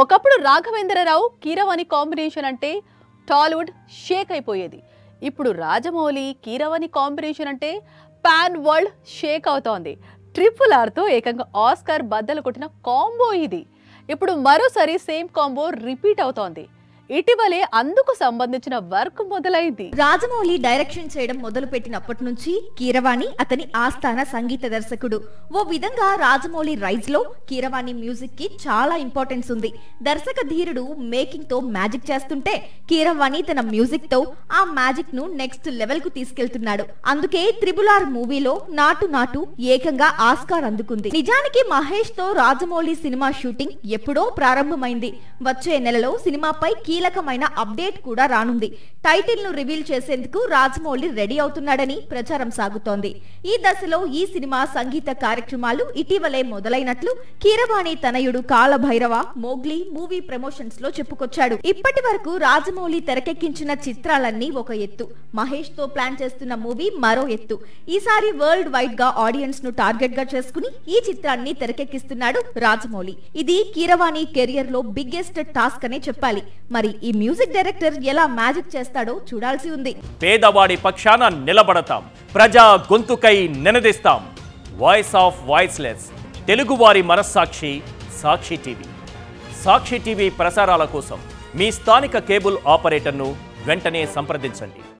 ఒకప్పుడు రాఘవేంద్రరావు కీరవాణి కాంబినేషన్ అంటే టాలీవుడ్ షేక్ అయిపోయేది. ఇప్పుడు రాజమౌళి కీరవాణి కాంబినేషన్ అంటే పాన్ వరల్డ్ షేక్ అవుతోంది. RRRతో ఏకంగా ఆస్కార్ బద్దలు కొట్టిన కాంబో ఇది. ఇప్పుడు మరోసారి సేమ్ కాంబో రిపీట్ అవుతోంది. ఇటీవలే అందుకు సంబంధించిన వర్క్ మొదలైంది. రాజమౌళి డైరెక్షన్ చేయడం మొదలు పెట్టినప్పటి నుంచి కీరవాణి అతని ఆస్థాన సంగీత దర్శకుడు. ఓ విధంగా రాజమౌళి రైజ్ లో కీరవాణి మ్యూజిక్ కి చాలా ఇంపార్టెన్స్ ఉంది. దర్శక ధీరుడు మేకింగ్ తో మ్యాజిక్ చేస్తుంటే కీరవాణి తన మ్యూజిక్ తో ఆ మ్యాజిక్ ను నెక్స్ట్ లెవెల్ కు తీసుకెళ్తున్నాడు. అందుకే RRR మూవీలో నాటు నాటు ఏకంగా ఆస్కార్ అందుకుంది. నిజానికి మహేష్ తో రాజమౌళి సినిమా షూటింగ్ ఎప్పుడో ప్రారంభమైంది. వచ్చే నెలలో సినిమాపై కీలకమైన అప్డేట్ కూడా రానుంది. టైటిల్ ను రివీల్ చేసేందుకు రాజమౌళి రెడీ అవుతున్నాడని ప్రచారం సాగుతోంది. ఈ దశలో ఈ సినిమా సంగీత కార్యక్రమాలు ఇటీవలే మొదలైనట్లు కీరవాణి తనయుడు కాలభైరవ మోగ్లీ మూవీ ప్రమోషన్స్ లో చెప్పుకొచ్చాడు. ఇప్పటి వరకు రాజమౌళి తెరకెక్కించిన చిత్రాలన్నీ ఒక ఎత్తు, మహేష్ తో ప్లాన్ చేస్తున్న మూవీ మరో ఎత్తు. ఈసారి వరల్డ్ వైడ్ గా ఆడియన్స్ ను టార్గెట్ గా చేసుకుని ఈ చిత్రాన్ని తెరకెక్కిస్తున్నాడు రాజమౌళి. ఇది కీరవాణి కెరియర్ లో బిగ్గెస్ట్ టాస్క్ అనే చెప్పాలి. మరి ఈ మ్యూజిక్ డైరెక్టర్ ఎలా మ్యాజిక్ చేస్తాడో చూడాల్సి ఉంది. పేదవాడి పక్షాన నిలబడతాం, ప్రజా గొంతుకై నినదిస్తాం. వాయిస్ ఆఫ్ వాయిస్లెస్, తెలుగువారి మనస్సాక్షి సాక్షి టీవీ. సాక్షి టీవీ ప్రసారాల కోసం మీ స్థానిక కేబుల్ ఆపరేటర్ను వెంటనే సంప్రదించండి.